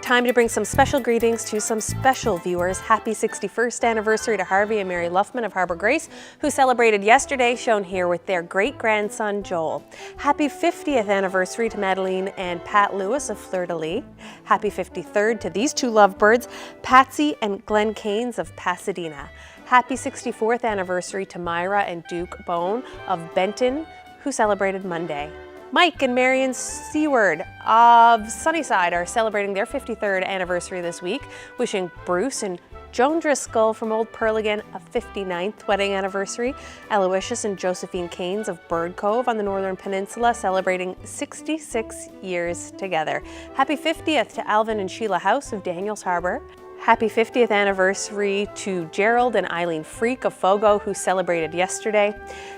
Speaker 2: time to bring some special greetings to some special viewers. Happy 61st anniversary to Harvey and Mary Luffman of Harbour Grace, who celebrated yesterday, shown here with their great-grandson Joel. Happy 50th anniversary to Madeline and Pat Lewis of Fleur-de-Lis. Happy 53rd to these two lovebirds, Patsy and Glenn Caines of Pasadena. Happy 64th anniversary to Myra and Duke Bone of Benton, who celebrated Monday. Mike and Marion Seward of Sunnyside are celebrating their 53rd anniversary this week, wishing Bruce and Joan Driscoll from Old Pearligan a 59th wedding anniversary. Aloysius and Josephine Caines of Bird Cove on the Northern Peninsula celebrating 66 years together. Happy 50th to Alvin and Sheila House of Daniels Harbour. Happy 50th anniversary to Gerald and Eileen Freak of Fogo, who celebrated yesterday.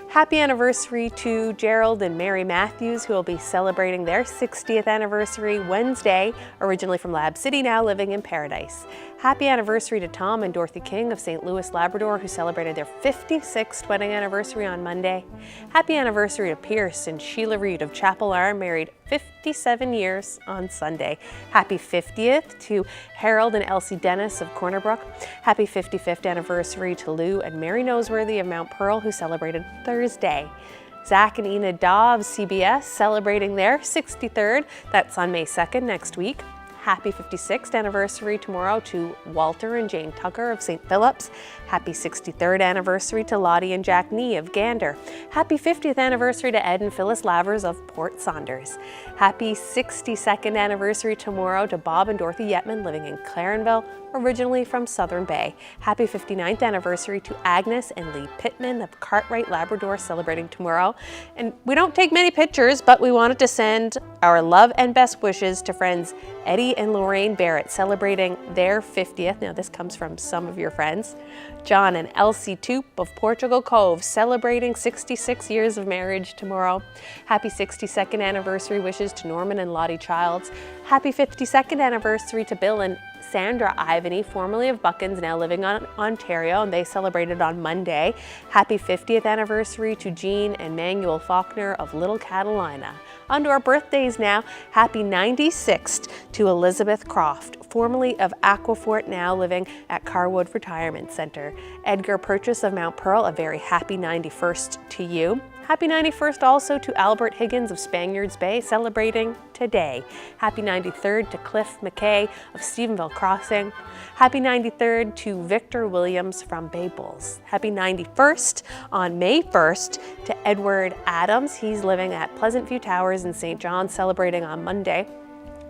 Speaker 2: Happy anniversary to Gerald and Mary Matthews, who will be celebrating their 60th anniversary Wednesday, originally from Lab City, now living in Paradise. Happy anniversary to Tom and Dorothy King of St. Louis, Labrador, who celebrated their 56th wedding anniversary on Monday. Happy anniversary to Pierce and Sheila Reed of Chapel Arm, married 57 years on Sunday. Happy 50th to Harold and Elsie Dennis of Corner Brook. Happy 55th anniversary to Lou and Mary Noseworthy of Mount Pearl, who celebrated Thursday. Zach and Enid Daw of CBS celebrating their 63rd. That's on May 2nd next week. Happy 56th anniversary tomorrow to Walter and Jane Tucker of St. Philip's. Happy 63rd anniversary to Lottie and Jack Nee of Gander. Happy 50th anniversary to Ed and Phyllis Lavers of Port Saunders. Happy 62nd anniversary tomorrow to Bob and Dorothy Yetman living in Clarenville, originally from Southern Bay. Happy 59th anniversary to Agnes and Lee Pittman of Cartwright, Labrador, celebrating tomorrow. And we don't take many pictures, but we wanted to send our love and best wishes to friends Eddie and Lorraine Barrett celebrating their 50th. Now this comes from some of your friends. John and Elsie Toop of Portugal Cove celebrating 66 years of marriage tomorrow. Happy 62nd anniversary wishes to Norman and Lottie Childs. Happy 52nd anniversary to Bill and Sandra Ivany, formerly of Buckins, now living in Ontario, and they celebrated on Monday. Happy 50th anniversary to Jean and Manuel Faulkner of Little Catalina. On to our birthdays now. Happy 96th to Elizabeth Croft, formerly of Aquafort, now living at Carwood Retirement Center. Edgar Purchase of Mount Pearl, a very happy 91st to you. Happy 91st also to Albert Higgins of Spaniards Bay, celebrating today. Happy 93rd to Cliff McKay of Stephenville Crossing. Happy 93rd to Victor Williams from Bay Bulls. Happy 91st on May 1st to Edward Adams. He's living at Pleasant View Towers in St. John's, celebrating on Monday.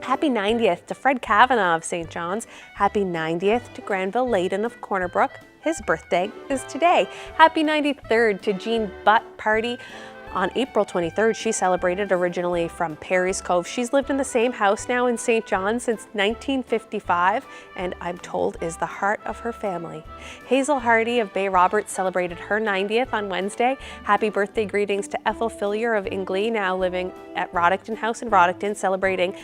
Speaker 2: Happy 90th to Fred Kavanaugh of St. John's. Happy 90th to Granville Layden of Corner Brook. His birthday is today. Happy 93rd to Jean Butt Party. On April 23rd, she celebrated, originally from Perry's Cove. She's lived in the same house now in St. John since 1955, and I'm told is the heart of her family. Hazel Hardy of Bay Roberts celebrated her 90th on Wednesday. Happy birthday greetings to Ethel Fillier of Ingley, now living at Roddickton House in Roddickton, celebrating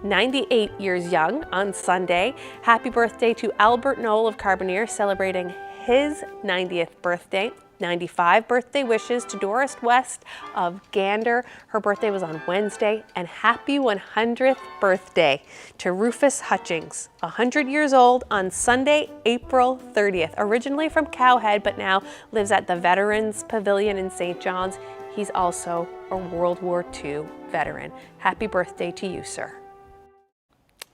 Speaker 2: 98 years young on Sunday. Happy birthday to Albert Knoll of Carbonear, celebrating his 90th birthday. 95 birthday wishes to Doris West of Gander. Her birthday was on Wednesday. And happy 100th birthday to Rufus Hutchings, 100 years old on Sunday, April 30th. Originally from Cowhead, but now lives at the Veterans Pavilion in St. John's. He's also a World War II veteran. Happy birthday to you, sir.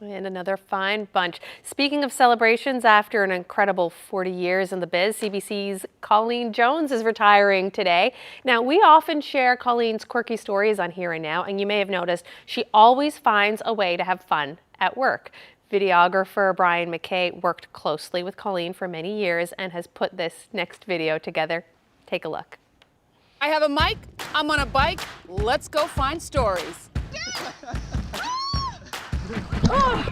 Speaker 2: And another fine bunch. Speaking of celebrations, after an incredible 40 years in the biz, CBC's Colleen Jones is retiring today. Now, we often share Colleen's quirky stories on Here and Now, and you may have noticed she always finds a way to have fun at work. Videographer Brian McKay worked closely with Colleen for many years and has put this next video together. Take a look.
Speaker 8: I have a mic, I'm on a bike, let's go find stories. Oh.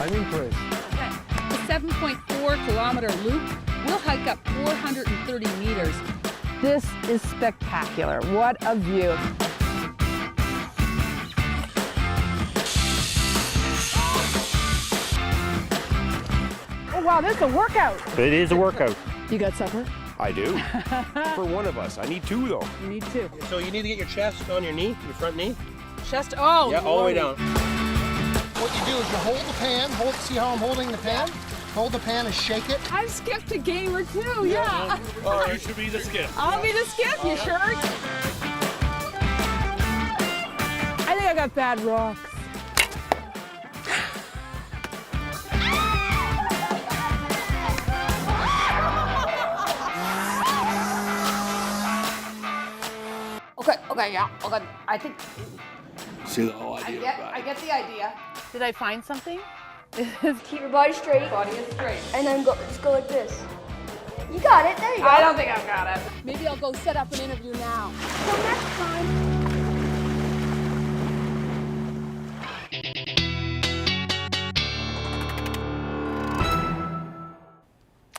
Speaker 10: I'm impressed.
Speaker 8: The 7.4-kilometer loop will hike up 430 meters.
Speaker 10: This is spectacular. What a view. wow, this is a workout.
Speaker 9: It is a workout.
Speaker 10: You got supper?
Speaker 9: I do. For one of us. I need two, though.
Speaker 10: You need two.
Speaker 11: So you need to get your chest on your knee, your front knee.
Speaker 10: Chest, oh.
Speaker 11: Yeah, all the way down.
Speaker 23: What you do is you hold the pan, see how I'm holding the pan? Hold the pan and shake it.
Speaker 10: I've skipped a game or two, yeah.
Speaker 9: All right. You should be the skip.
Speaker 10: I'll be the skip, you sure? I think I got bad rocks.
Speaker 8: Okay, yeah, okay. I think
Speaker 9: See the whole idea.
Speaker 8: I get the idea. Did I find something?
Speaker 24: Keep your body straight.
Speaker 8: Body is straight.
Speaker 24: And then just go like this. You got it. There you go.
Speaker 8: I don't think I've got it.
Speaker 10: Maybe I'll go set up an interview now. Till next time.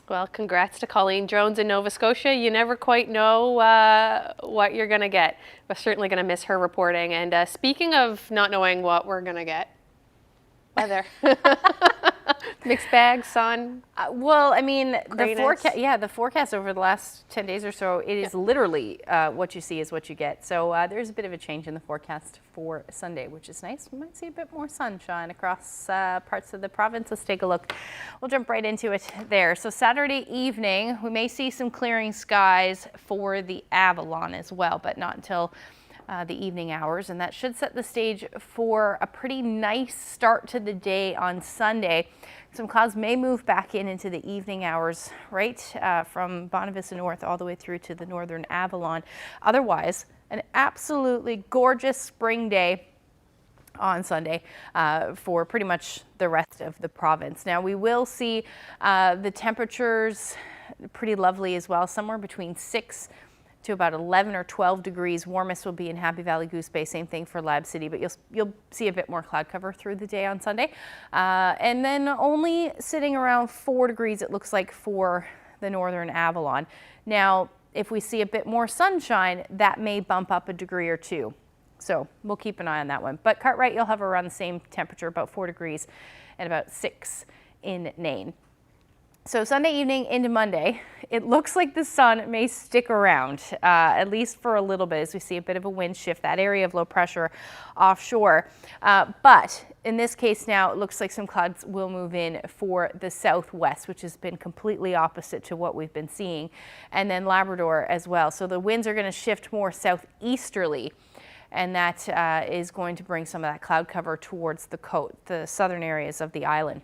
Speaker 2: Well, congrats to Colleen Jones in Nova Scotia. You never quite know what you're going to get. We're certainly going to miss her reporting. And speaking of not knowing what we're going to get, weather. Mixed bag, sun.
Speaker 12: Well, I mean,
Speaker 2: grayness.
Speaker 12: the forecast over the last 10 days or so, it is literally what you see is what you get. So there's a bit of a change in the forecast for Sunday, which is nice. We might see a bit more sunshine across parts of the province. Let's take a look. We'll jump right into it there. So Saturday evening, we may see some clearing skies for the Avalon as well, but not until the evening hours, and that should set the stage for a pretty nice start to the day on Sunday. Some clouds may move back into the evening hours, right from Bonavista North all the way through to the northern Avalon. Otherwise, an absolutely gorgeous spring day on Sunday for pretty much the rest of the province. Now we will see the temperatures pretty lovely as well, somewhere between 6 to about 11 or 12 degrees. Warmest will be in Happy Valley Goose Bay, same thing for Lab City, but you'll see a bit more cloud cover through the day on Sunday. And then only sitting around 4 degrees, it looks like, for the northern Avalon. Now, if we see a bit more sunshine, that may bump up a degree or two. So we'll keep an eye on that one. But Cartwright, you'll have around the same temperature, about 4 degrees, and about 6 in Nain. So Sunday evening into Monday, it looks like the sun may stick around, at least for a little bit, as we see a bit of a wind shift, that area of low pressure offshore. But in this case now, it looks like some clouds will move in for the southwest, which has been completely opposite to what we've been seeing, and then Labrador as well. So the winds are going to shift more southeasterly, and that is going to bring some of that cloud cover towards the southern areas of the island.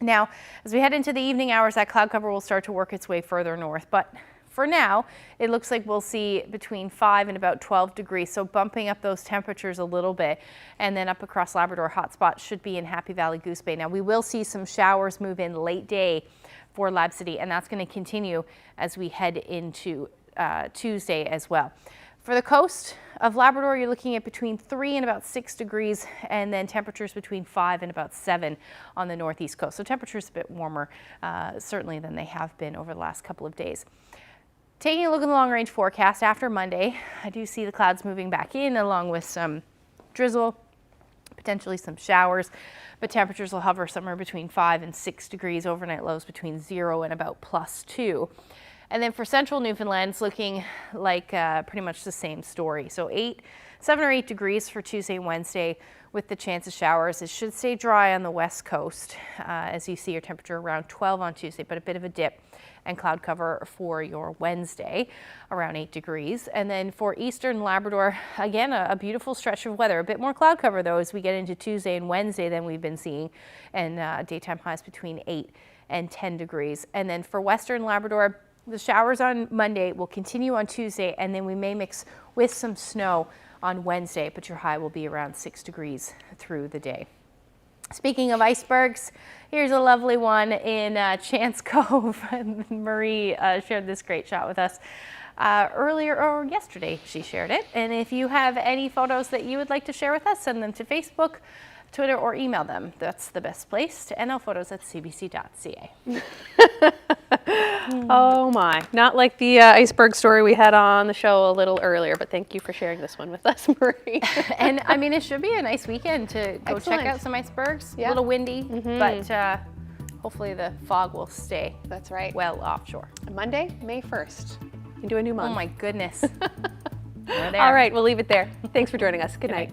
Speaker 12: Now, as we head into the evening hours, that cloud cover will start to work its way further north. But for now, it looks like we'll see between 5 and about 12 degrees, so bumping up those temperatures a little bit. And then up across Labrador, hot spots should be in Happy Valley Goose Bay. Now, we will see some showers move in late day for Lab City, and that's going to continue as we head into Tuesday as well. For the coast of Labrador, you're looking at between 3 and about 6 degrees, and then temperatures between 5 and about 7 on the northeast coast. So temperatures a bit warmer, certainly, than they have been over the last couple of days. Taking a look at the long-range forecast after Monday, I do see the clouds moving back in, along with some drizzle, potentially some showers, but temperatures will hover somewhere between 5 and 6 degrees, overnight lows between 0 and about +2. And then for central Newfoundland, it's looking like pretty much the same story. So 7 or 8 degrees for Tuesday and Wednesday with the chance of showers. It should stay dry on the west coast as you see your temperature around 12 on Tuesday, but a bit of a dip and cloud cover for your Wednesday around 8 degrees. And then for eastern Labrador, again, a beautiful stretch of weather. A bit more cloud cover though as we get into Tuesday and Wednesday than we've been seeing, and daytime highs between 8 and 10 degrees. And then for western Labrador, the showers on Monday will continue on Tuesday, and then we may mix with some snow on Wednesday, but your high will be around 6 degrees through the day. Speaking of icebergs, here's a lovely one in Chance Cove. Marie shared this great shot with us earlier, or yesterday she shared it. And if you have any photos that you would like to share with us, send them to Facebook, Twitter, or email them. That's the best place, to nlphotos@cbc.ca.
Speaker 2: Oh my, not like the iceberg story we had on the show a little earlier, but thank you for sharing this one with us, Marie.
Speaker 12: And I mean, it should be a nice weekend to go check out some icebergs. Yeah. A little windy, but Hopefully the fog will stay.
Speaker 2: That's right.
Speaker 12: Well offshore.
Speaker 2: Monday, May 1st. Into a new month.
Speaker 12: Oh my goodness. We're there.
Speaker 2: All right, we'll leave it there. Thanks for joining us. Good night.